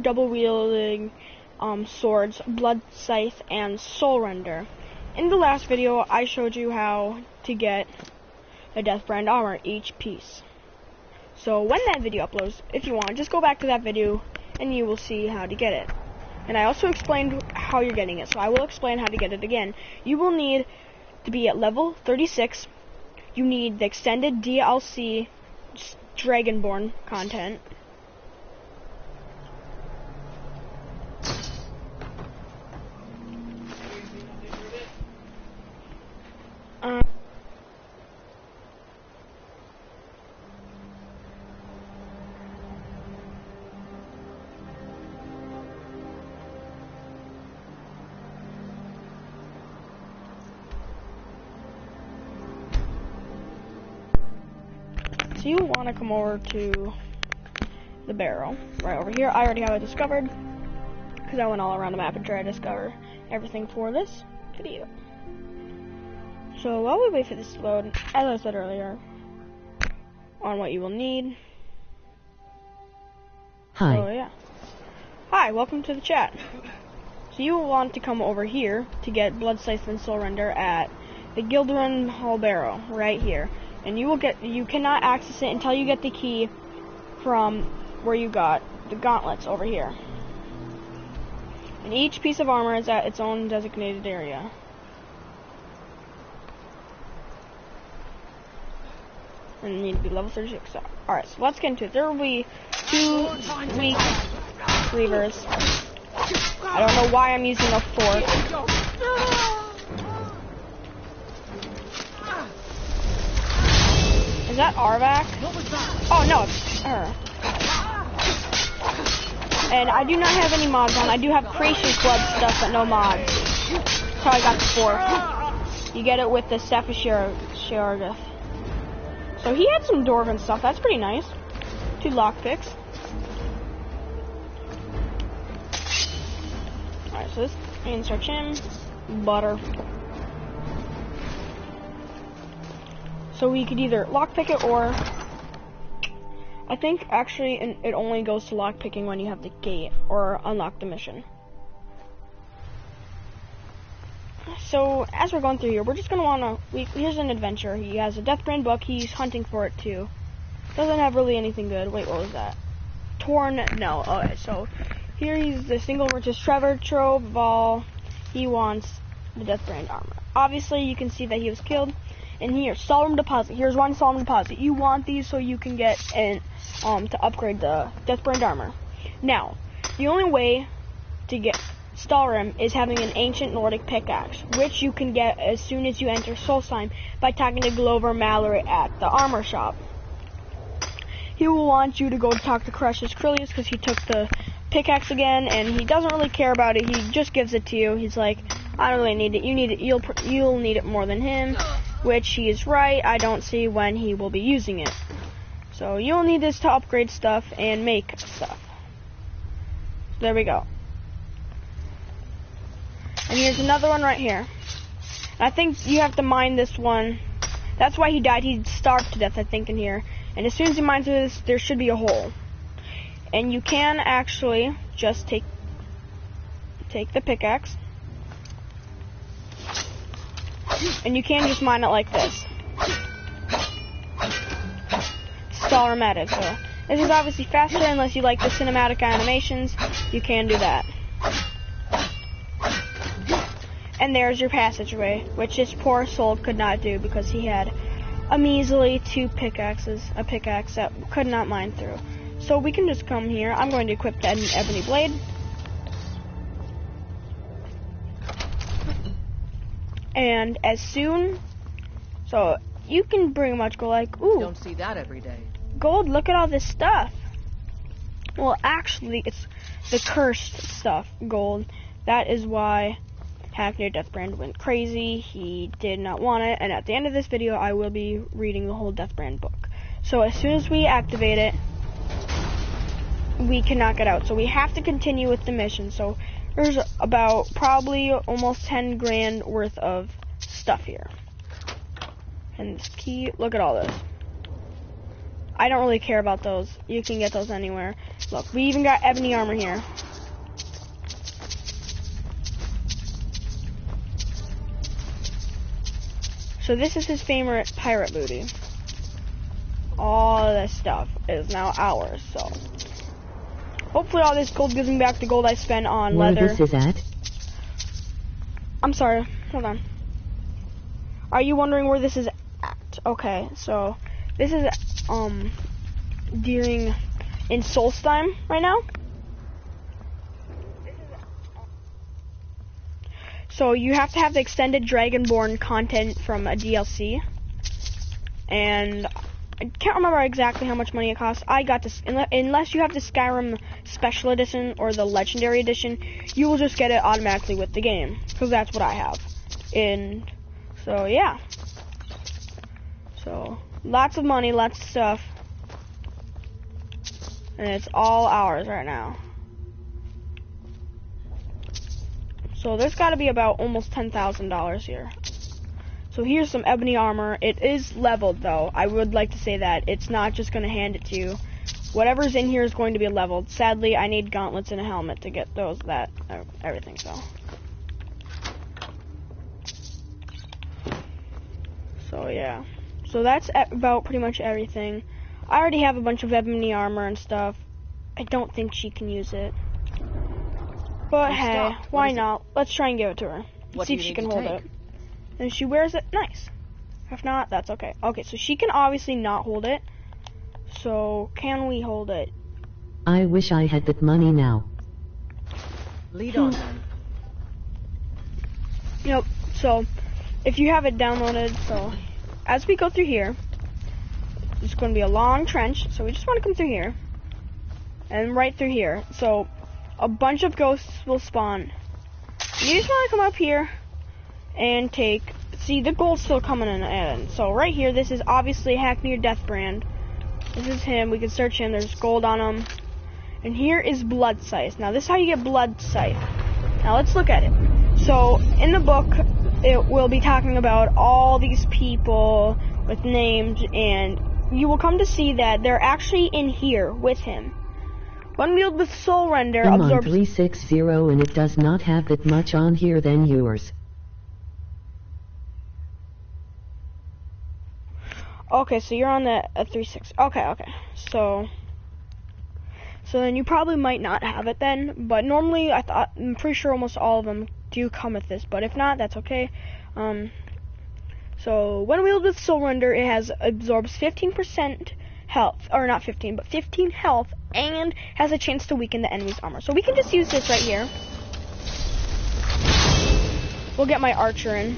double-wielding swords, Bloodsythe and Soulrender. In the last video, I showed you how to get the Deathbrand armor, each piece. So when that video uploads, if you want, just go back to that video and you will see how to get it. And I also explained how you're getting it, so I will explain how to get it again. You will need to be at level 36. You need the extended DLC Dragonborn content. So you want to come over to the barrel, right over here. I already have it discovered, because I went all around the map and tried to discover everything for this video. So while we wait for this to load, as I said earlier, on what you will need. Hi. So yeah. Hi, welcome to the chat. So you will want to come over here to get Bloodsythe and Soulrender at the Gilderun Hall Barrow, right here. And you cannot access it until you get the key from where you got the gauntlets over here. And each piece of armor is at its own designated area. And you need to be level 36. Alright, so let's get into it. There will be 2 weak levers. I don't know why I'm using a fork. Is that Arvac? Oh no, it's her. And I do not have any mods on. I do have Creation Club stuff, but no mods. So I got the fork. You get it with the Staff of Sheogoth. So he had some Dwarven stuff. That's pretty nice. 2 lockpicks. Alright, so this insert him. Butter. So we could either lockpick it, or I think actually it only goes to lockpicking when you have the gate or unlock the mission. So as we're going through here, we're just gonna wanna here's an adventure. He has a Deathbrand book. He's hunting for it too. Doesn't have really anything good. Wait, what was that? Torn? No. Okay, so here he's the single richest Trevor trove of all. He wants the Deathbrand armor. Obviously, you can see that he was killed. And here, Solemn Deposit. Here's 1 Solemn Deposit. You want these so you can get to upgrade the Deathbrand armor. Now, the only way to get Skyrim is having an ancient Nordic pickaxe, which you can get as soon as you enter Solstheim by talking to Glover Mallory at the armor shop. He will want you to go talk to Crush's Krillius because he took the pickaxe again, and he doesn't really care about it. He just gives it to you. He's like, I don't really need it. You need it. You'll need it more than him. Which he is right. I don't see when he will be using it. So you'll need this to upgrade stuff and make stuff. There we go. And here's another one right here. I think you have to mine this one. That's why he died. He starved to death, I think, in here. And as soon as he mines this, there should be a hole. And you can actually just take the pickaxe. And you can just mine it like this. Stallermatic. So this is obviously faster unless you like the cinematic animations. You can do that. And there's your passageway, which this poor soul could not do because he had a measly 2 pickaxes, a pickaxe that could not mine through. So we can just come here. I'm going to equip the ebony blade. And as soon, so you can pretty much go like, ooh, don't see that every day. Gold, look at all this stuff. Well, actually, it's the cursed stuff, gold. That is why Hackney Deathbrand went crazy. He did not want it, and at the end of this video, I will be reading the whole Deathbrand book. So as soon as we activate it, we cannot get out. So we have to continue with the mission. So there's about probably almost 10 grand worth of stuff here. And this key, look at all this. I don't really care about those. You can get those anywhere. Look, we even got ebony armor here. So this is his favorite pirate booty. All of this stuff is now ours, so. Hopefully all this gold gives me back the gold I spent on leather. Where this is at? I'm sorry, hold on. Are you wondering where this is at? Okay, so this is during in Solstheim right now. So you have to have the extended Dragonborn content from a DLC, and I can't remember exactly how much money it costs. I got this, unless you have the Skyrim Special Edition or the Legendary Edition, you will just get it automatically with the game, because that's what I have. And so yeah, so lots of money, lots of stuff, and it's all ours right now. So there's got to be about almost $10,000 here. So here's some ebony armor. It is leveled though. I would like to say that. It's not just going to hand it to you. Whatever's in here is going to be leveled. Sadly, I need gauntlets and a helmet to get everything, so. So yeah. So that's about pretty much everything. I already have a bunch of ebony armor and stuff. I don't think she can use it. But hey, why not? Let's try and give it to her. See if she can hold it. And if she wears it, nice. If not, that's okay. Okay, so she can obviously not hold it. So, can we hold it? I wish I had that money now. Lead on then. Yep, so, if you have it downloaded, so, as we go through here, it's going to be a long trench, so we just want to come through here. And right through here. So, a bunch of ghosts will spawn. You just want to come up here and take, see, the gold's still coming in. So right here, this is obviously Hackney Deathbrand. This is him. We can search him. There's gold on him. And here is Bloodsythe. Now this is how you get Bloodsythe. Now let's look at it. So in the book, it will be talking about all these people with names, and you will come to see that they're actually in here with him. One wield with Soulrender I'm absorbs... on 360 and it does not have that much on here than yours. Okay, so you're on the 360. Okay. So then you probably might not have it then, but normally I'm pretty sure almost all of them do come with this, but if not, that's okay. So when wielded with Soulrender, it has absorbs 15% health, or not 15, but 15 health, and has a chance to weaken the enemy's armor. So we can just use this right here. We'll get my archer in.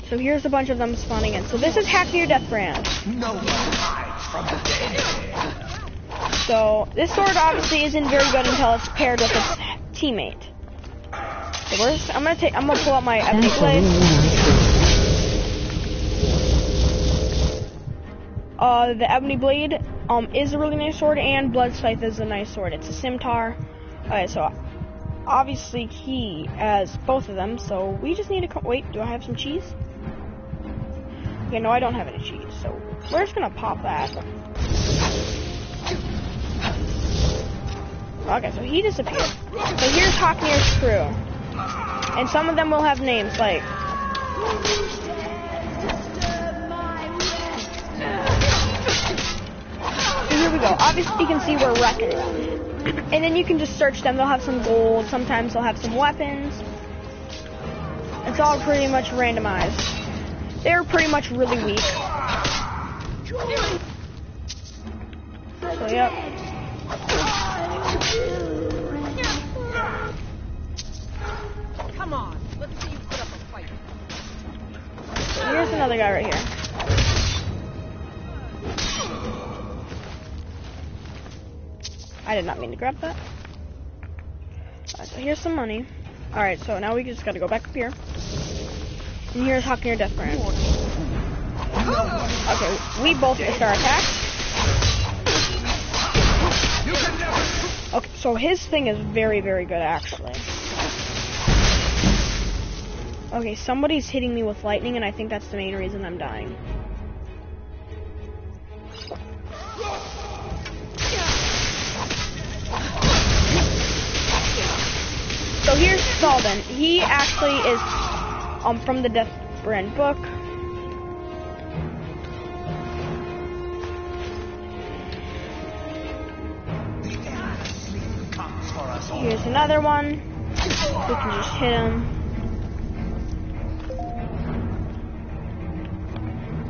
So here's a bunch of them spawning in. So this is Hackney Deathbrand. No one hides from the dead. So this sword obviously isn't very good until it's paired with its teammate. So I'm gonna pull out my ebony blade. The ebony blade is a really nice sword, and Bloodsythe is a nice sword. It's a scimitar. Alright, so obviously he has both of them, so we just need to wait, do I have some cheese? Okay, no, I don't have any cheese, so we're just gonna pop that. Okay, so he disappeared. So here's Hocknir's crew. And some of them will have names, like... So here we go. Obviously you can see we're wrecking them. And then you can just search them. They'll have some gold. Sometimes they'll have some weapons. It's all pretty much randomized. They're pretty much really weak. So, yep. Come on, let's see you put up a fight. So here's another guy right here. I did not mean to grab that. Alright, so here's some money. Alright, so now we just gotta go back up here. And here's Hackney Deathbrand. Okay, we both missed our attack. Okay, so his thing is very, very good, actually. Okay, somebody's hitting me with lightning, and I think that's the main reason I'm dying. Soulrender. He actually is from the Death Brand book. Here's another one. We can just hit him.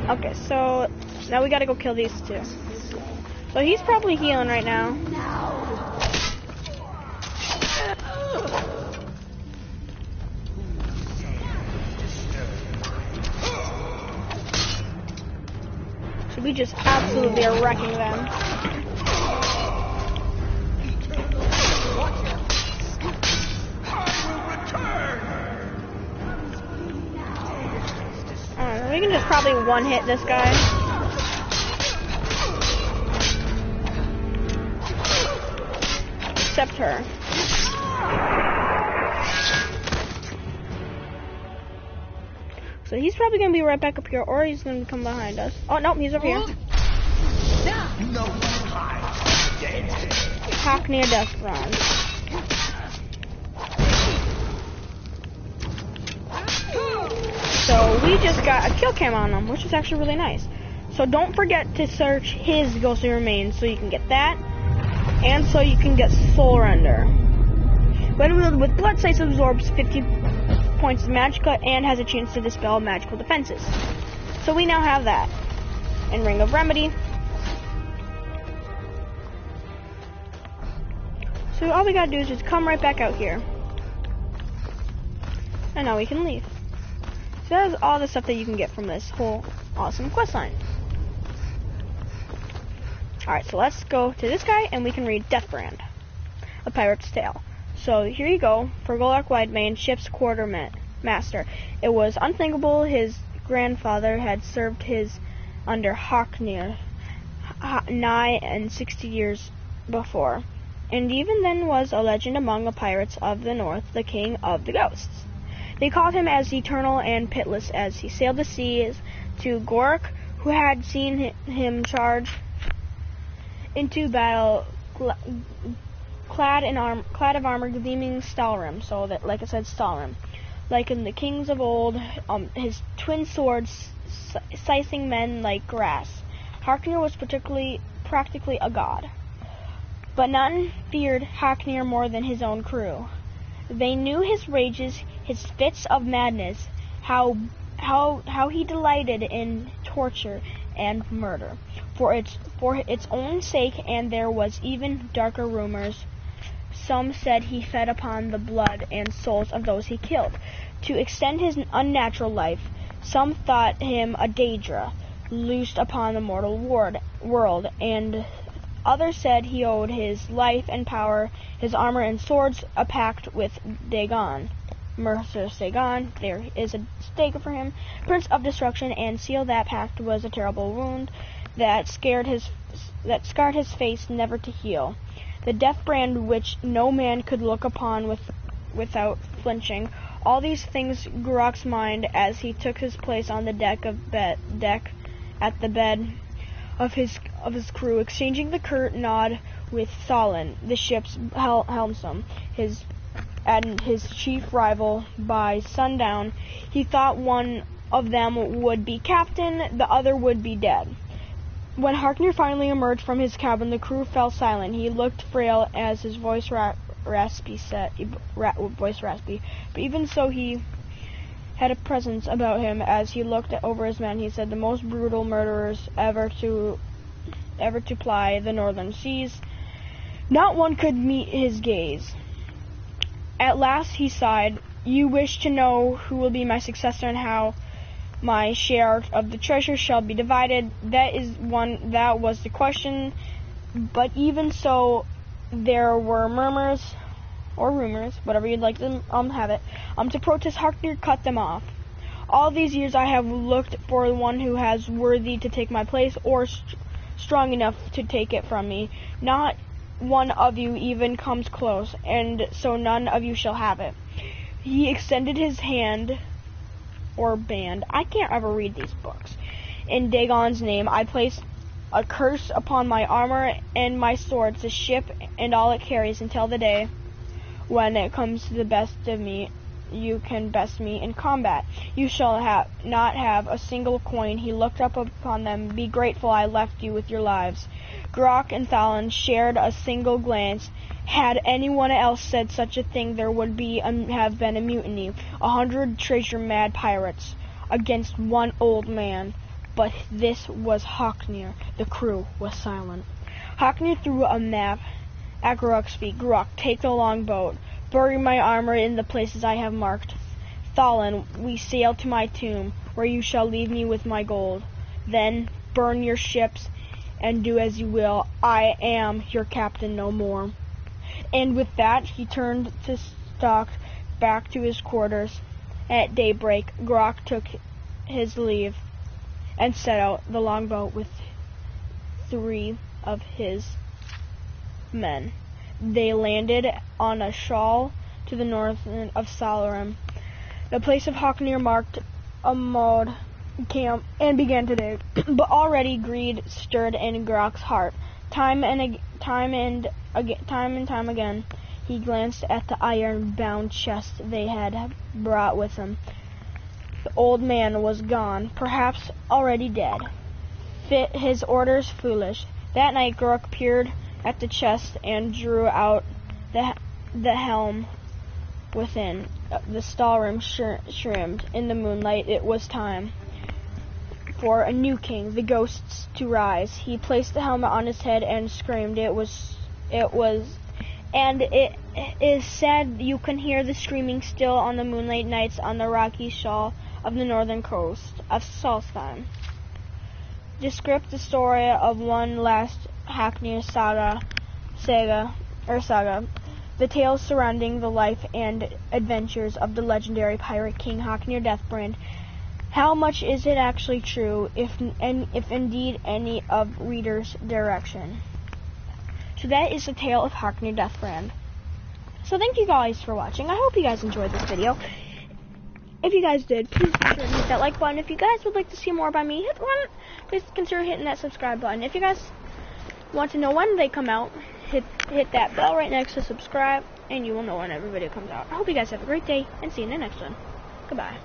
Okay, so now we gotta go kill these two. So he's probably healing right now. So we just absolutely are wrecking them. We can just probably one-hit this guy. Except her. So he's probably going to be right back up here, or he's going to come behind us. Oh, no, he's over here. No hide dead. Hackney Death Brand. So we just got a kill cam on him, which is actually really nice. So don't forget to search his ghostly remains so you can get that, and so you can get Soulrender. When wielded with Bloodsythe, absorbs 50 points of magicka and has a chance to dispel magical defenses. So we now have that. And Ring of Remedy. So all we gotta do is just come right back out here. And now we can leave. So that's all the stuff that you can get from this whole awesome questline. Alright, so let's go to this guy and we can read Deathbrand, A Pirate's Tale. So here you go, for Golak Widemane, ship's quartermaster. It was unthinkable his grandfather had served his under Haknir nigh and 60 years before. And even then was a legend among the pirates of the north, the king of the ghosts. They called him as eternal and pitiless as he sailed the seas to Gork, who had seen him charge into battle clad of armor gleaming Stalrim, so that, like I said, Stalrim. Like in the kings of old, his twin swords slicing men like grass. Haknir was practically a god. But none feared Haknir more than his own crew. They knew his rages, his fits of madness, how he delighted in torture and murder for its own sake, and there was even darker rumors. Some said he fed upon the blood and souls of those he killed to extend his unnatural life. Some thought him a Daedra loosed upon the mortal world, and others said he owed his life and power, his armor and swords, a pact with Dagon. Mercer Dagon, there is a stake for him, Prince of Destruction, and seal that pact was a terrible wound that scarred his face never to heal. The death brand which no man could look upon without flinching. All these things Gurok's mind as he took his place on the deck at the bed of his crew, exchanging the curt nod with Thalin, the ship's helmsman, his chief rival. By sundown, he thought one of them would be captain, the other would be dead. When Haknir finally emerged from his cabin, the crew fell silent. He looked frail as his voice raspy, but even so he had a presence about him. As he looked over his men, he said, "The most brutal murderers ever to ply the northern seas. Not one could meet his gaze." At last he sighed, "You wish to know who will be my successor and how my share of the treasure shall be divided. That was the question. But even so, there were murmurs, or rumors, whatever you'd like to have it, to protest. Haknir cut them off. All these years I have looked for one who has worthy to take my place, or strong enough to take it from me. Not one of you even comes close, and so none of you shall have it." He extended his hand, or band, I can't ever read these books. "In Dagon's name, I place a curse upon my armor and my swords, the ship and all it carries, until the day When it comes to the best of me, you can best me in combat. You shall not have a single coin. He looked up upon them. Be grateful I left you with your lives. Grok and Thalon shared a single glance. Had anyone else said such a thing, there would have been a mutiny. 100 treasure-mad pirates against one old man. But this was Haknir. The crew was silent. Haknir threw a map at Grok's feet. Grok, take the longboat. Bury my armor in the places I have marked. Thalon, we sail to my tomb, where you shall leave me with my gold. Then burn your ships and do as you will. I am your captain no more. And with that, he turned to stalk back to his quarters. At daybreak, Grok took his leave and set out the longboat with 3 of his men. They landed on a shoal to the north of Skyrim. The place of Haknir marked a mode camp and began to dig. But already greed stirred in Grok's heart. Time and time again, he glanced at the iron-bound chest they had brought with them. The old man was gone, perhaps already dead. Fit his orders foolish. That night Grok peered at the chest and drew out the helm within. The stahlroom shrimmed in the moonlight. It was time for a new king, the ghosts, to rise. He placed the helmet on his head and screamed. It is said you can hear the screaming still on the moonlight nights on the rocky shore of the northern coast of Skyrim. Descript the story of one last Haknir saga, the tales surrounding the life and adventures of the legendary pirate king Haknir Deathbrand. How much is it actually true, if indeed any of readers' direction? So that is the tale of Haknir Deathbrand. So thank you guys for watching. I hope you guys enjoyed this video. If you guys did, please be sure to hit that like button. If you guys would like to see more by me, please consider hitting that subscribe button. If you guys want to know when they come out, hit that bell right next to subscribe, and you will know when every video comes out. I hope you guys have a great day, and see you in the next one. Goodbye.